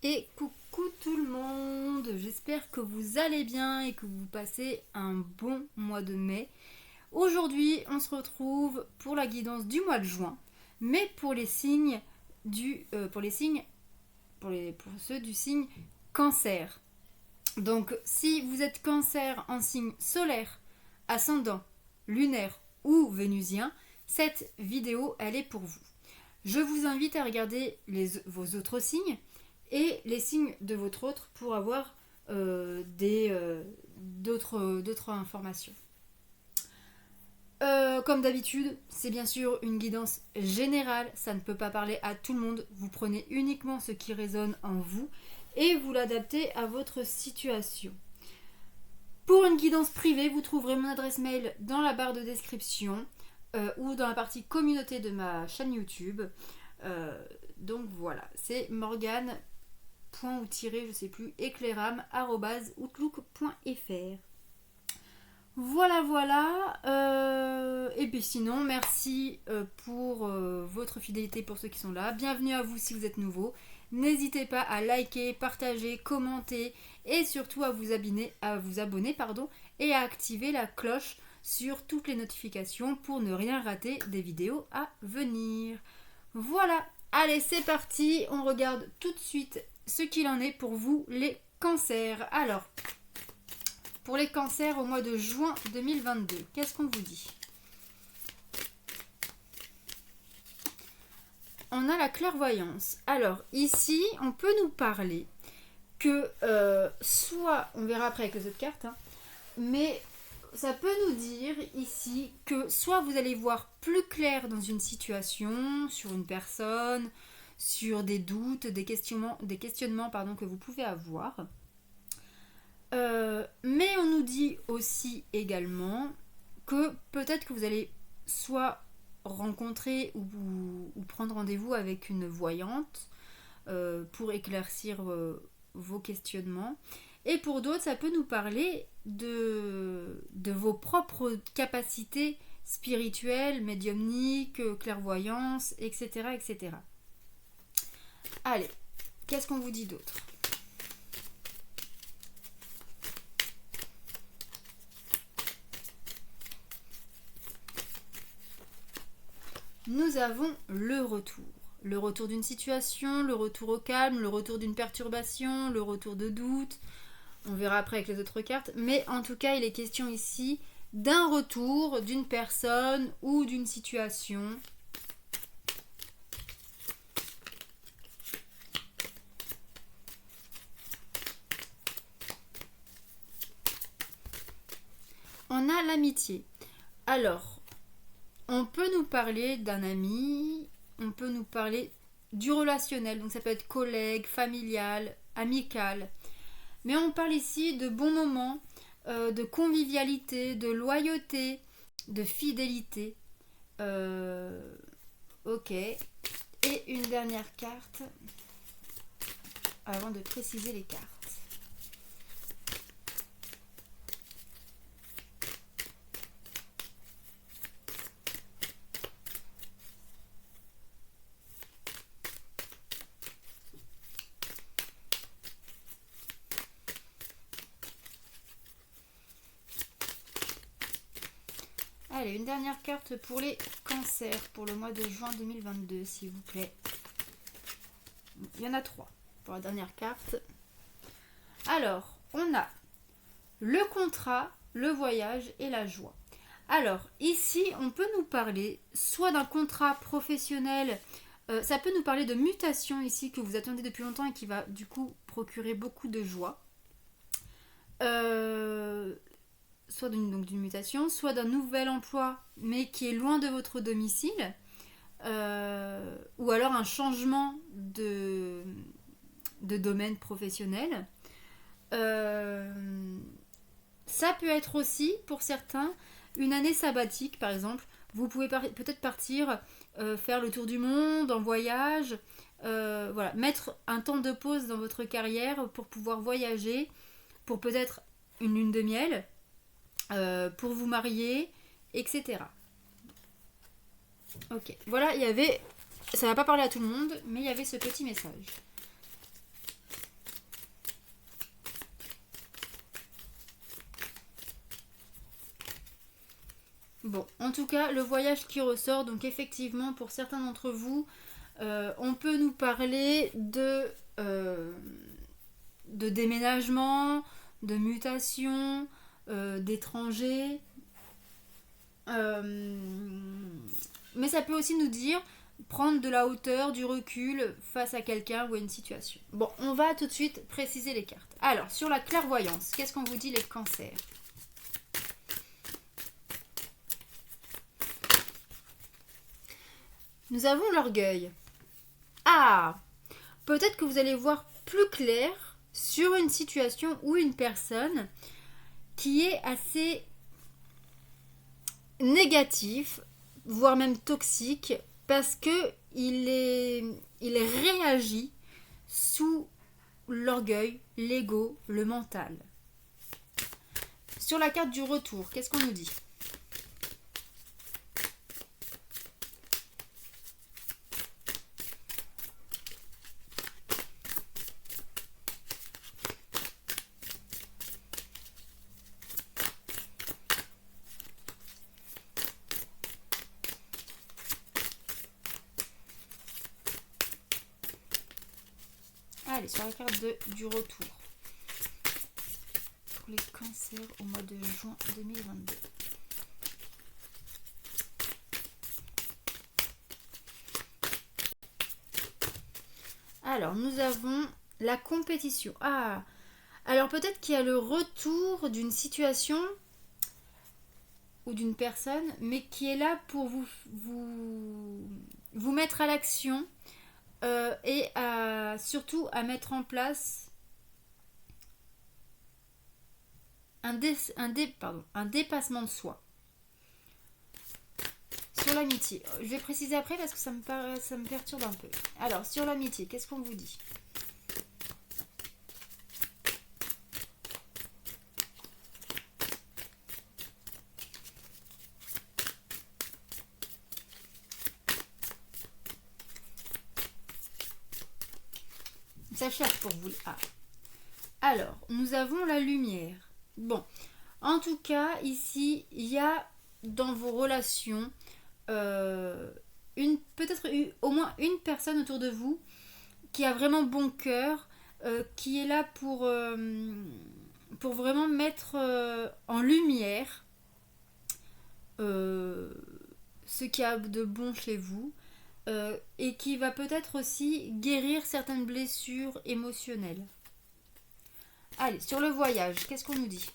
Et coucou tout le monde, j'espère que vous allez bien et que vous passez un bon mois de mai. Aujourd'hui, on se retrouve pour la guidance du mois de juin, mais pour les signes pour ceux du signe Cancer. Donc, si vous êtes Cancer en signe solaire, ascendant, lunaire ou vénusien, cette vidéo elle est pour vous. Je vous invite à regarder vos autres signes et les signes de votre autre pour avoir d'autres informations. Comme d'habitude, c'est bien sûr une guidance générale, ça ne peut pas parler à tout le monde. Vous prenez uniquement ce qui résonne en vous et vous l'adaptez à votre situation. Pour une guidance privée, vous trouverez mon adresse mail dans la barre de description ou dans la partie communauté de ma chaîne YouTube. Donc voilà, c'est Morgane ou tiré, je sais plus, éclairam@outlook.fr. Voilà. Et puis sinon, merci pour votre fidélité pour ceux qui sont là. Bienvenue à vous si vous êtes nouveau. N'hésitez pas à liker, partager, commenter et surtout à vous abonner, et à activer la cloche sur toutes les notifications pour ne rien rater des vidéos à venir. Voilà, allez c'est parti, on regarde tout de suite ce qu'il en est pour vous les cancers. Alors, pour les cancers au mois de juin 2022, qu'est-ce qu'on vous dit? On a la clairvoyance. Alors, ici, on peut nous parler que soit, on verra après avec les autres cartes, mais ça peut nous dire ici que soit vous allez voir plus clair dans une situation, sur une personne, sur des doutes, des questionnements que vous pouvez avoir. Mais on nous dit aussi également que peut-être que vous allez soit rencontrer ou prendre rendez-vous avec une voyante pour éclaircir vos questionnements. Et pour d'autres, ça peut nous parler de vos propres capacités spirituelles, médiumniques, clairvoyance, etc. Allez, qu'est-ce qu'on vous dit d'autre? Nous avons le retour. Le retour d'une situation, le retour au calme, le retour d'une perturbation, le retour de doute. On verra après avec les autres cartes. Mais en tout cas, il est question ici d'un retour d'une personne ou d'une situation. On a l'amitié. Alors, on peut nous parler d'un ami, on peut nous parler du relationnel. Donc ça peut être collègue, familial, amical. Mais on parle ici de bons moments, de convivialité, de loyauté, de fidélité. Ok. Et une dernière carte avant de préciser les cartes. Allez, une dernière carte pour les cancers pour le mois de juin 2022, s'il vous plaît. Il y en a 3 pour la dernière carte. Alors, on a le contrat, le voyage et la joie. Alors, ici, on peut nous parler soit d'un contrat professionnel, ça peut nous parler de mutation ici que vous attendez depuis longtemps et qui va du coup procurer beaucoup de joie. Soit d'une mutation, soit d'un nouvel emploi, mais qui est loin de votre domicile, ou alors un changement de domaine professionnel. Ça peut être aussi, pour certains, une année sabbatique, par exemple. Vous pouvez peut-être partir faire le tour du monde en voyage, voilà, mettre un temps de pause dans votre carrière pour pouvoir voyager, pour peut-être une lune de miel, pour vous marier, etc. Ok, voilà, il y avait, ça va pas parler à tout le monde, mais il y avait ce petit message. Bon, en tout cas, le voyage qui ressort, donc effectivement, pour certains d'entre vous, on peut nous parler de déménagement, de mutation, d'étrangers. Euh, mais ça peut aussi nous dire prendre de la hauteur, du recul face à quelqu'un ou à une situation. Bon, on va tout de suite préciser les cartes. Alors, sur la clairvoyance, qu'est-ce qu'on vous dit les cancers? Nous avons l'orgueil. Ah, peut-être que vous allez voir plus clair sur une situation ou une personne qui est assez négatif, voire même toxique, parce que il réagit sous l'orgueil, l'ego, le mental. Sur la carte du retour, qu'est-ce qu'on nous dit? Allez, sur la carte du retour. Pour les cancers au mois de juin 2022. Alors, nous avons la compétition. Ah, alors peut-être qu'il y a le retour d'une situation ou d'une personne, mais qui est là pour vous mettre à l'action et surtout à mettre en place un dépassement de soi. Sur l'amitié, je vais préciser après parce que ça me perturbe un peu. Alors, sur l'amitié, qu'est-ce qu'on vous dit? Ça cherche pour vous. Ah. Alors, nous avons la lumière. Bon, en tout cas, ici, il y a dans vos relations peut-être au moins une personne autour de vous qui a vraiment bon cœur, qui est là pour vraiment mettre en lumière ce qu'il y a de bon chez vous et qui va peut-être aussi guérir certaines blessures émotionnelles. Allez, sur le voyage, qu'est-ce qu'on nous dit?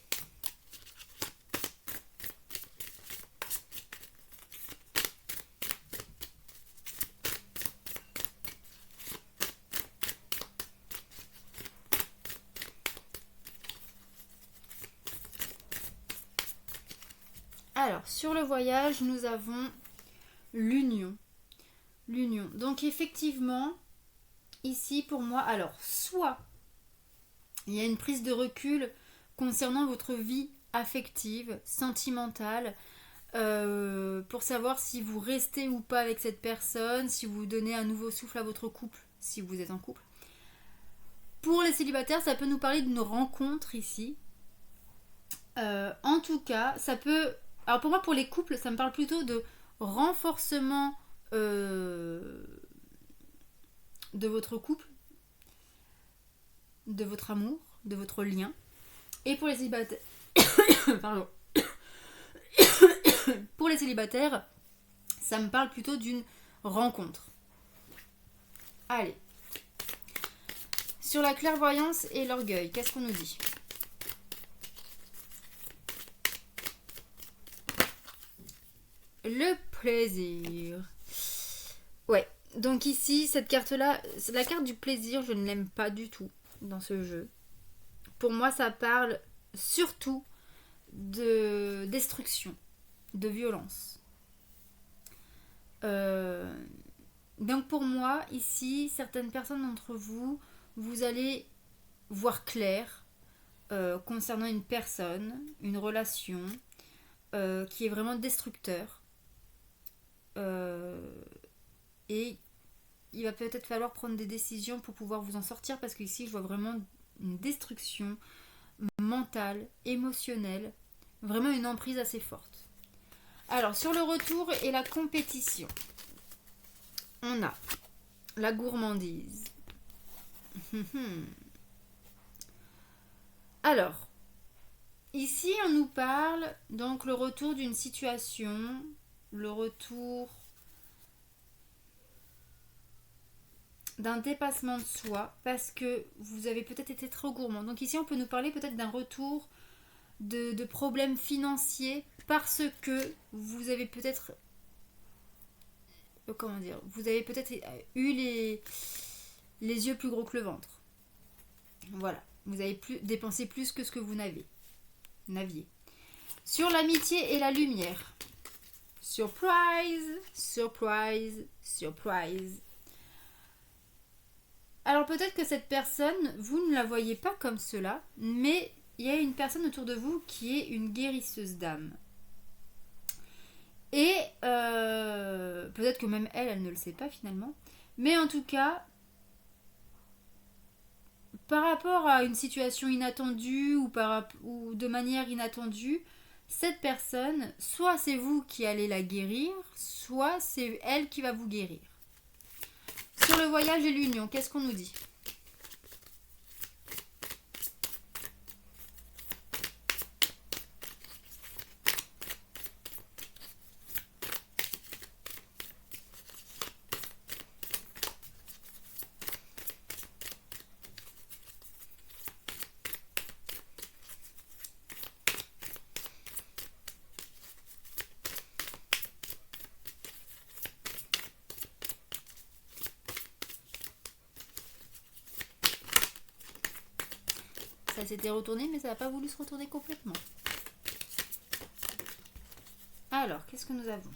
Alors, sur le voyage, nous avons l'union. L'union. Donc, effectivement, ici, pour moi, alors, soit il y a une prise de recul concernant votre vie affective, sentimentale, pour savoir si vous restez ou pas avec cette personne, si vous donnez un nouveau souffle à votre couple, si vous êtes en couple. Pour les célibataires, ça peut nous parler d'une rencontre ici. En tout cas, ça peut... Alors pour moi, pour les couples, ça me parle plutôt de renforcement de votre couple, de votre amour, de votre lien. Et pour les célibataires... Pardon. Pour les célibataires, ça me parle plutôt d'une rencontre. Allez. Sur la clairvoyance et l'orgueil, qu'est-ce qu'on nous dit? Le plaisir. Ouais, donc ici, cette carte-là, la carte du plaisir, je ne l'aime pas du tout dans ce jeu. Pour moi, ça parle surtout de destruction, de violence. Donc pour moi, ici, certaines personnes d'entre vous, vous allez voir clair concernant une personne, une relation qui est vraiment destructeur. Et il va peut-être falloir prendre des décisions pour pouvoir vous en sortir parce qu'ici, je vois vraiment une destruction mentale, émotionnelle, vraiment une emprise assez forte. Alors, sur le retour et la compétition, on a la gourmandise. Alors, ici, on nous parle donc le retour d'une situation, le retour d'un dépassement de soi parce que vous avez peut-être été trop gourmand. Donc ici, on peut nous parler peut-être d'un retour de problèmes financiers parce que vous avez peut-être vous avez peut-être eu les yeux plus gros que le ventre. Voilà, vous avez dépensé plus que ce que vous n'aviez. Sur l'amitié et la lumière. Surprise, surprise, surprise. Alors peut-être que cette personne, vous ne la voyez pas comme cela, mais il y a une personne autour de vous qui est une guérisseuse d'âme. Et peut-être que même elle ne le sait pas finalement. Mais en tout cas, par rapport à une situation inattendue ou de manière inattendue, cette personne, soit c'est vous qui allez la guérir, soit c'est elle qui va vous guérir. Sur le voyage et l'union, qu'est-ce qu'on nous dit ? Ça s'était retourné, mais ça n'a pas voulu se retourner complètement. Alors, qu'est-ce que nous avons ?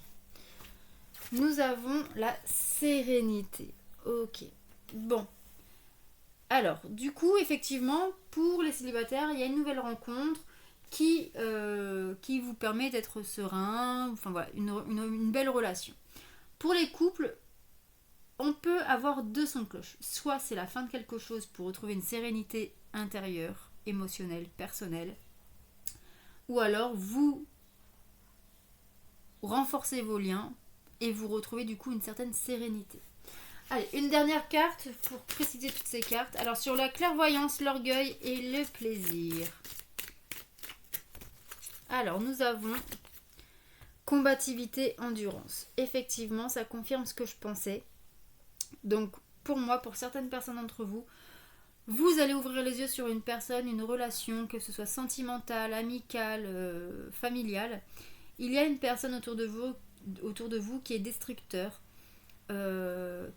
Nous avons la sérénité. Ok. Bon. Alors, du coup, effectivement, pour les célibataires, il y a une nouvelle rencontre qui vous permet d'être serein. Enfin voilà, une belle relation. Pour les couples, on peut avoir deux sons de cloche. Soit c'est la fin de quelque chose pour retrouver une sérénité intérieure, émotionnelle, personnelle. Ou alors vous renforcez vos liens et vous retrouvez du coup une certaine sérénité. Allez, une dernière carte pour préciser toutes ces cartes. Alors sur la clairvoyance, l'orgueil et le plaisir. Alors nous avons combativité, endurance. Effectivement, ça confirme ce que je pensais. Donc pour moi, pour certaines personnes d'entre vous, vous allez ouvrir les yeux sur une personne, une relation, que ce soit sentimentale, amicale, familiale. Il y a une personne autour de vous qui est destructeur,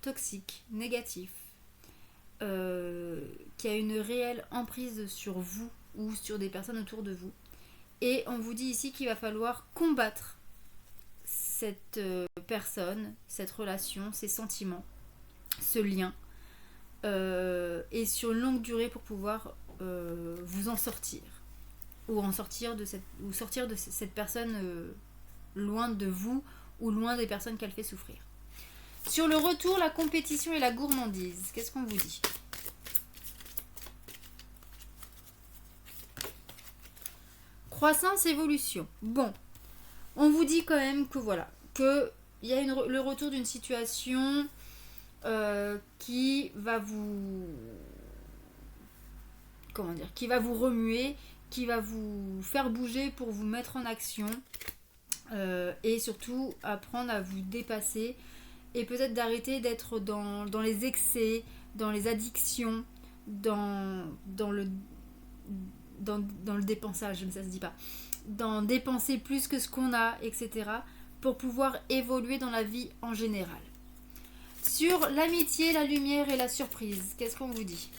toxique, négatif, qui a une réelle emprise sur vous ou sur des personnes autour de vous. Et on vous dit ici qu'il va falloir combattre cette personne, cette relation, ces sentiments, ce lien, et sur une longue durée pour pouvoir vous en sortir. Ou sortir de cette personne loin de vous ou loin des personnes qu'elle fait souffrir. Sur le retour, la compétition et la gourmandise, qu'est-ce qu'on vous dit ? Croissance, évolution. Bon, on vous dit quand même que voilà, que il y a le retour d'une situation qui va vous qui va vous remuer, qui va vous faire bouger pour vous mettre en action, et surtout apprendre à vous dépasser et peut-être d'arrêter d'être dans les excès, dans les addictions, dans le dépensage, mais ça se dit pas, dans dépenser plus que ce qu'on a, etc., pour pouvoir évoluer dans la vie en général. Sur l'amitié, la lumière et la surprise, qu'est-ce qu'on vous dit ?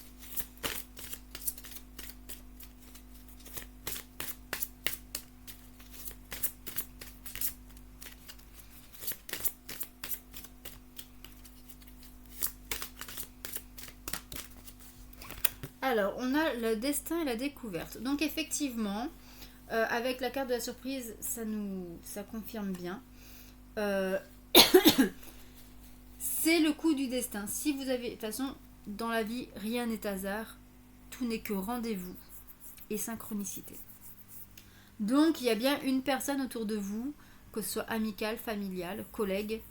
Alors, on a le destin et la découverte. Donc effectivement, avec la carte de la surprise, ça confirme bien. C'est le coup du destin. Si vous avez... De toute façon, dans la vie, rien n'est hasard. Tout n'est que rendez-vous et synchronicité. Donc, il y a bien une personne autour de vous que ce soit amical, familial, collègue,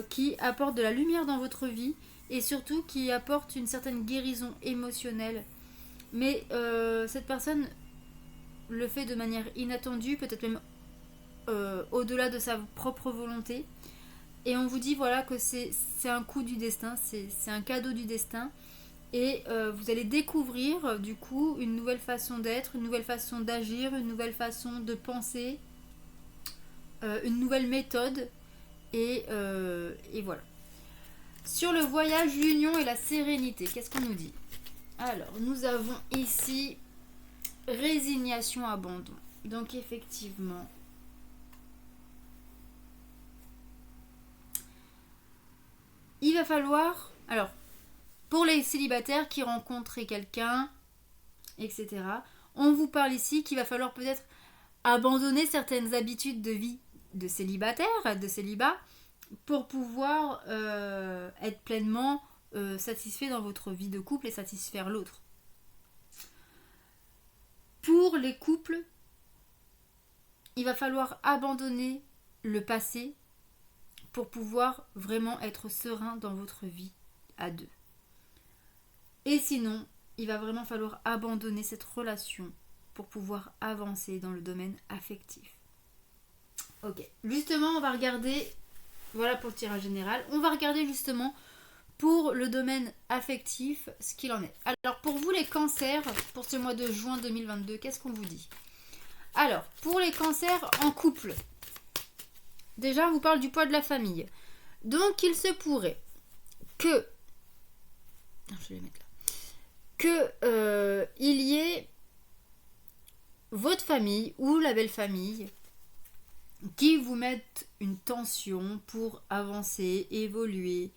qui apporte de la lumière dans votre vie et surtout qui apporte une certaine guérison émotionnelle. Mais cette personne le fait de manière inattendue, peut-être même au-delà de sa propre volonté. Et on vous dit voilà que c'est un coup du destin, c'est un cadeau du destin. Et vous allez découvrir du coup une nouvelle façon d'être, une nouvelle façon d'agir, une nouvelle façon de penser, une nouvelle méthode. Et voilà. Sur le voyage, l'union et la sérénité, qu'est-ce qu'on nous dit? Alors, nous avons ici résignation, abandon. Donc effectivement, il va falloir... Alors, pour les célibataires qui rencontrent quelqu'un, etc., on vous parle ici qu'il va falloir peut-être abandonner certaines habitudes de vie de célibataire, de célibat, pour pouvoir être pleinement satisfait dans votre vie de couple et satisfaire l'autre. Pour les couples, il va falloir abandonner le passé pour pouvoir vraiment être serein dans votre vie à deux. Et sinon, il va vraiment falloir abandonner cette relation pour pouvoir avancer dans le domaine affectif. Ok, justement, on va regarder, voilà pour le tirage général, on va regarder justement pour le domaine affectif ce qu'il en est. Alors, pour vous les cancers, pour ce mois de juin 2022, qu'est-ce qu'on vous dit? Alors, pour les cancers en couple, déjà, on vous parle du poids de la famille. Donc, il se pourrait que... Je vais les mettre là. Il y ait votre famille ou la belle famille qui vous mettent une tension pour avancer, évoluer.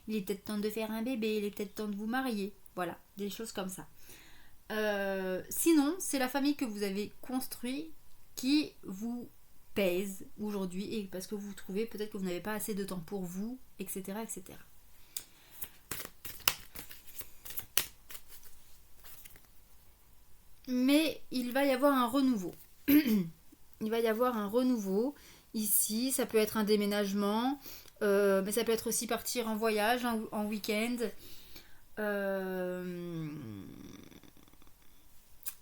Il est peut-être temps de faire un bébé, il est peut-être temps de vous marier. Voilà, des choses comme ça. Sinon, c'est la famille que vous avez construite qui vous pèse aujourd'hui et parce que vous trouvez peut-être que vous n'avez pas assez de temps pour vous, etc., etc. Mais il va y avoir un renouveau. Il va y avoir un renouveau ici. Ça peut être un déménagement, mais ça peut être aussi partir en voyage, en week-end.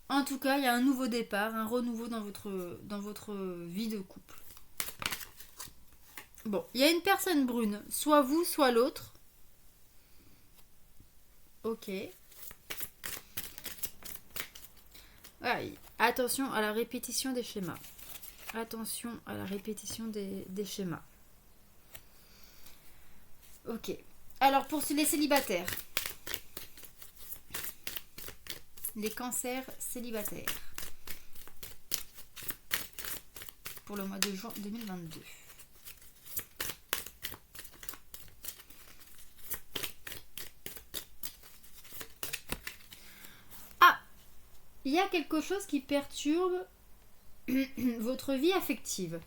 En tout cas, il y a un nouveau départ, un renouveau dans votre vie de couple. Bon, il y a une personne brune, soit vous, soit l'autre. Ok. Voilà, attention à la répétition des schémas. Attention à la répétition des schémas. Ok. Alors, pour les célibataires. Les cancers célibataires. Pour le mois de juin 2022. Il y a quelque chose qui perturbe votre vie affective.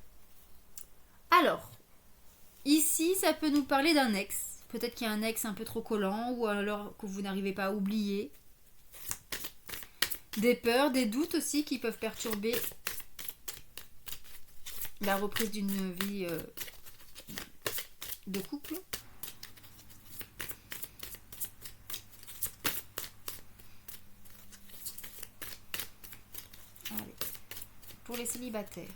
Alors, ici, ça peut nous parler d'un ex. Peut-être qu'il y a un ex un peu trop collant ou alors que vous n'arrivez pas à oublier. Des peurs, des doutes aussi qui peuvent perturber la reprise d'une vie de couple. Allez. Pour les célibataires.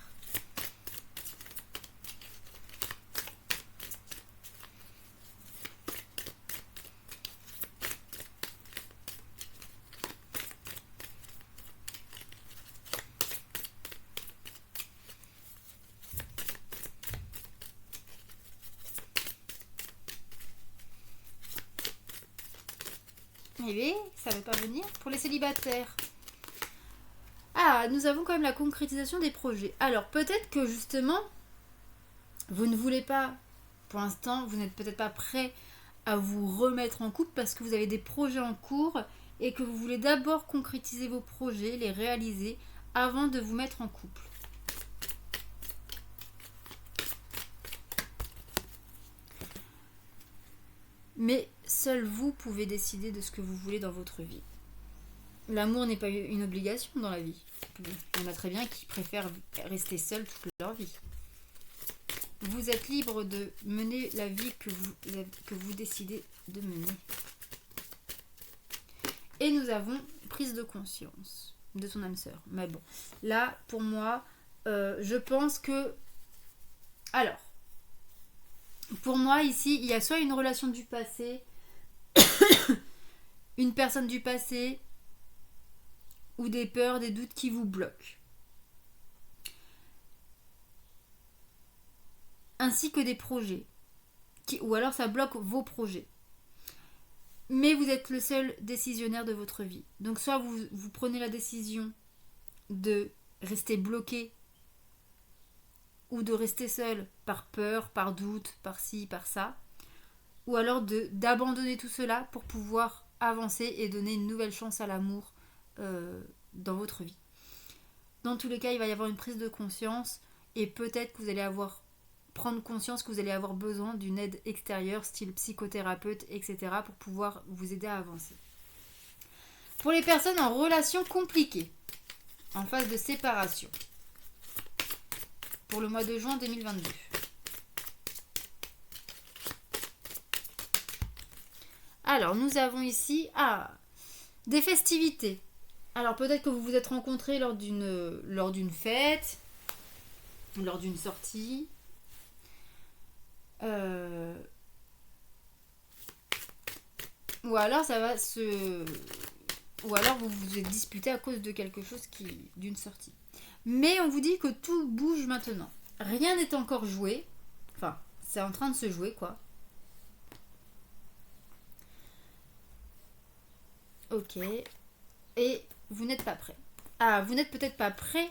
Eh bien, ça ne veut pas venir. Pour les célibataires. Ah, nous avons quand même la concrétisation des projets. Alors, peut-être que justement, vous ne voulez pas, pour l'instant, vous n'êtes peut-être pas prêt à vous remettre en couple parce que vous avez des projets en cours et que vous voulez d'abord concrétiser vos projets, les réaliser avant de vous mettre en couple. Mais seul vous pouvez décider de ce que vous voulez dans votre vie. L'amour n'est pas une obligation dans la vie. Il y en a très bien qui préfèrent rester seuls toute leur vie. Vous êtes libre de mener la vie que vous décidez de mener. Et nous avons prise de conscience de ton âme sœur. Mais bon, là, pour moi, je pense que... Alors, pour moi, ici, il y a soit une relation du passé, une personne du passé, ou des peurs, des doutes qui vous bloquent. Ainsi que des projets. Ou alors ça bloque vos projets. Mais vous êtes le seul décisionnaire de votre vie. Donc soit vous prenez la décision de rester bloqué ou de rester seul par peur, par doute, par ci, par ça. Ou alors d'abandonner tout cela pour pouvoir avancer et donner une nouvelle chance à l'amour dans votre vie. Dans tous les cas, il va y avoir une prise de conscience et peut-être que vous allez prendre conscience que vous allez avoir besoin d'une aide extérieure, style psychothérapeute, etc. pour pouvoir vous aider à avancer. Pour les personnes en relation compliquée, en phase de séparation, pour le mois de juin 2022. Alors, nous avons ici des festivités. Alors, peut-être que vous vous êtes rencontrés lors d'une fête, lors d'une sortie. Ou alors ou alors vous vous êtes disputé à cause de quelque chose d'une sortie. Mais on vous dit que tout bouge maintenant. Rien n'est encore joué. Enfin, c'est en train de se jouer, quoi. Ok. Et vous n'êtes pas prêt. Vous n'êtes peut-être pas prêt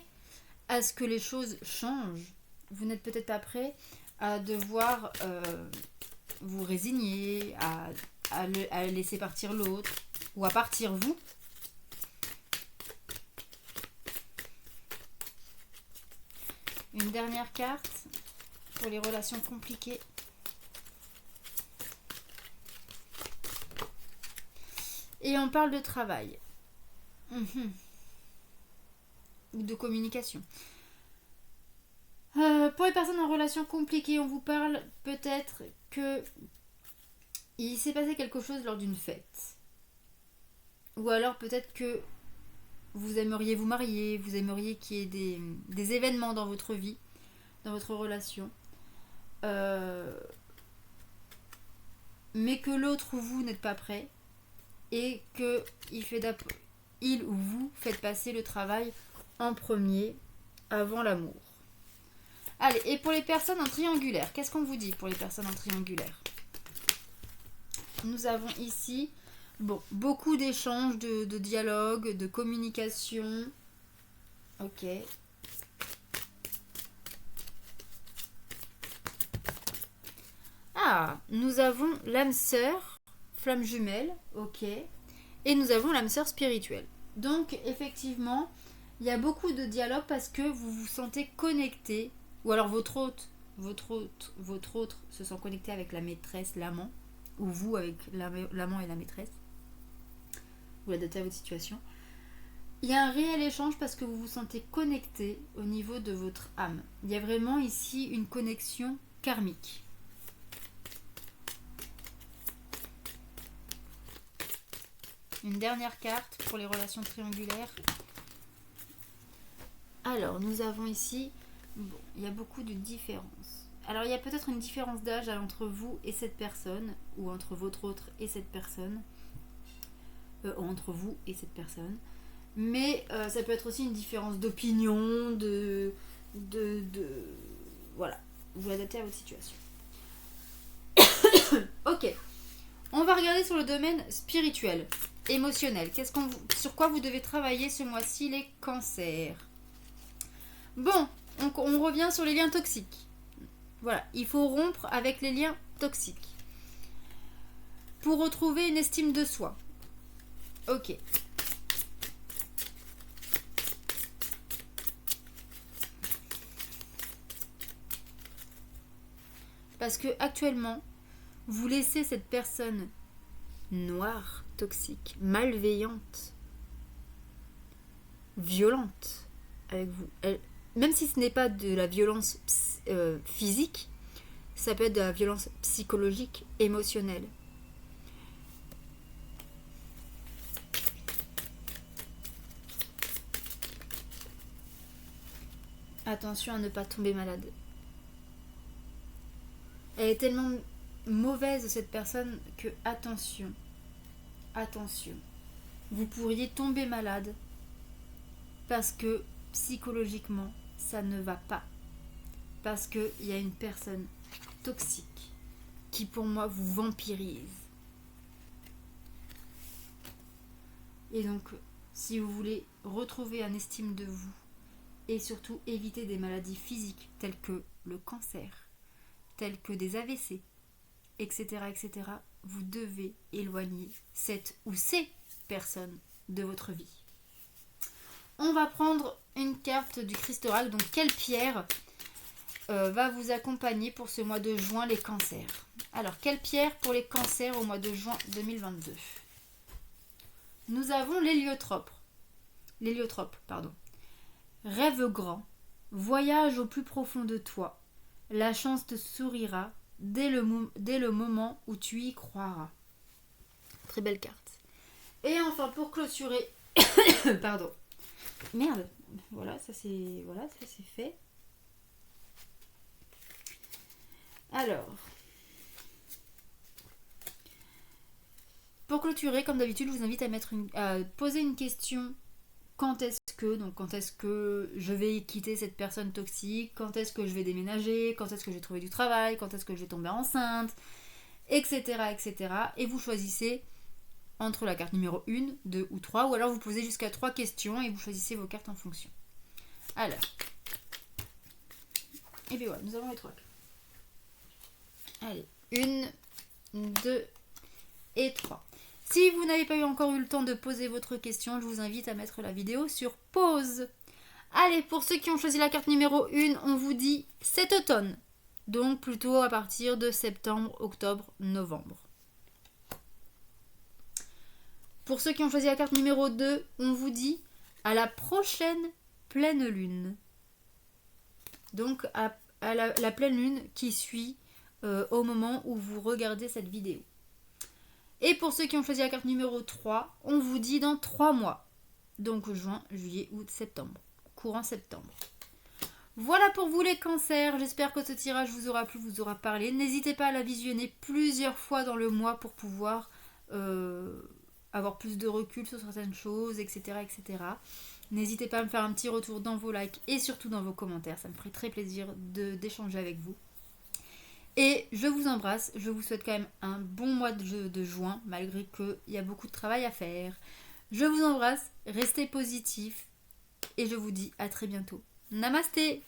à ce que les choses changent. Vous n'êtes peut-être pas prêt à devoir vous résigner, à laisser partir l'autre, ou à partir vous. Une dernière carte pour les relations compliquées. Et on parle de travail. Ou de communication. Pour les personnes en relation compliquée, on vous parle peut-être que il s'est passé quelque chose lors d'une fête. Ou alors peut-être que vous aimeriez vous marier, vous aimeriez qu'il y ait des événements dans votre vie, dans votre relation. Mais que l'autre ou vous n'êtes pas prêt et que il ou vous faites passer le travail en premier avant l'amour. Allez, et pour les personnes en triangulaire, qu'est-ce qu'on vous dit pour les personnes en triangulaire? Nous avons ici beaucoup d'échanges, de dialogues, de communication. Ok. Nous avons l'âme sœur, flamme jumelle, ok. Et nous avons l'âme sœur spirituelle. Donc, effectivement, il y a beaucoup de dialogues parce que vous vous sentez connecté. Ou alors votre autre se sent connecté avec la maîtresse, l'amant. Ou vous avec l'amant et la maîtresse. Vous l'adaptez à votre situation. Il y a un réel échange parce que vous vous sentez connecté au niveau de votre âme. Il y a vraiment ici une connexion karmique. Une dernière carte pour les relations triangulaires. Alors, nous avons ici... il y a beaucoup de différences. Alors, il y a peut-être une différence d'âge entre vous et cette personne, ou entre votre autre et cette personne. Entre vous et cette personne. Mais ça peut être aussi une différence d'opinion, voilà. Vous l'adaptez à votre situation. Ok. On va regarder sur le domaine spirituel, émotionnel. Sur quoi vous devez travailler ce mois-ci, les cancers? Bon, on revient sur les liens toxiques. Voilà, il faut rompre avec les liens toxiques pour retrouver une estime de soi. Ok. Parce que actuellement, vous laissez cette personne noire, toxique, malveillante, violente avec vous. Même si ce n'est pas de la violence physique, Ça peut être de la violence psychologique, émotionnelle. Attention à ne pas tomber malade. Elle est tellement mauvaise, cette personne, que attention. Attention. Vous pourriez tomber malade parce que psychologiquement, ça ne va pas. Parce qu'il y a une personne toxique qui, pour moi, vous vampirise. Et donc, si vous voulez retrouver un estime de vous et surtout éviter des maladies physiques telles que le cancer, telles que des AVC, etc., etc., vous devez éloigner cette ou ces personnes de votre vie. On va prendre une carte du Christoral. Donc, quelle pierre va vous accompagner pour ce mois de juin, les cancers? Alors, quelle pierre pour les cancers au mois de juin 2022? Nous avons l'héliotrope. Rêve grand, voyage au plus profond de toi. La chance te sourira dès le moment où tu y croiras. Très belle carte. Et enfin, pour clôturer, pardon. Merde, voilà, ça c'est fait. Alors, pour clôturer, comme d'habitude, je vous invite à poser une question. Quand est-ce que je vais quitter cette personne toxique? Quand est-ce que je vais déménager? Quand est-ce que je vais trouver du travail? Quand est-ce que je vais tomber enceinte? Etc. etc. Et vous choisissez entre la carte numéro 1, 2 ou 3, ou alors vous posez jusqu'à 3 questions et vous choisissez vos cartes en fonction. Alors, et puis voilà, nous avons les 3 cartes. Allez, 1, 2 et 3. Si vous n'avez pas encore eu le temps de poser votre question, je vous invite à mettre la vidéo sur pause. Allez, pour ceux qui ont choisi la carte numéro 1, on vous dit cet automne. Donc plutôt à partir de septembre, octobre, novembre. Pour ceux qui ont choisi la carte numéro 2, on vous dit à la prochaine pleine lune. Donc à la pleine lune qui suit au moment où vous regardez cette vidéo. Et pour ceux qui ont choisi la carte numéro 3, on vous dit dans 3 mois. Donc juin, juillet, août, septembre. Courant septembre. Voilà pour vous les cancers. J'espère que ce tirage vous aura plu, vous aura parlé. N'hésitez pas à la visionner plusieurs fois dans le mois pour pouvoir avoir plus de recul sur certaines choses, etc., etc. N'hésitez pas à me faire un petit retour dans vos likes et surtout dans vos commentaires. Ça me ferait très plaisir d'échanger avec vous. Et je vous embrasse, je vous souhaite quand même un bon mois de juin, malgré qu'il y a beaucoup de travail à faire. Je vous embrasse, restez positifs et je vous dis à très bientôt. Namasté!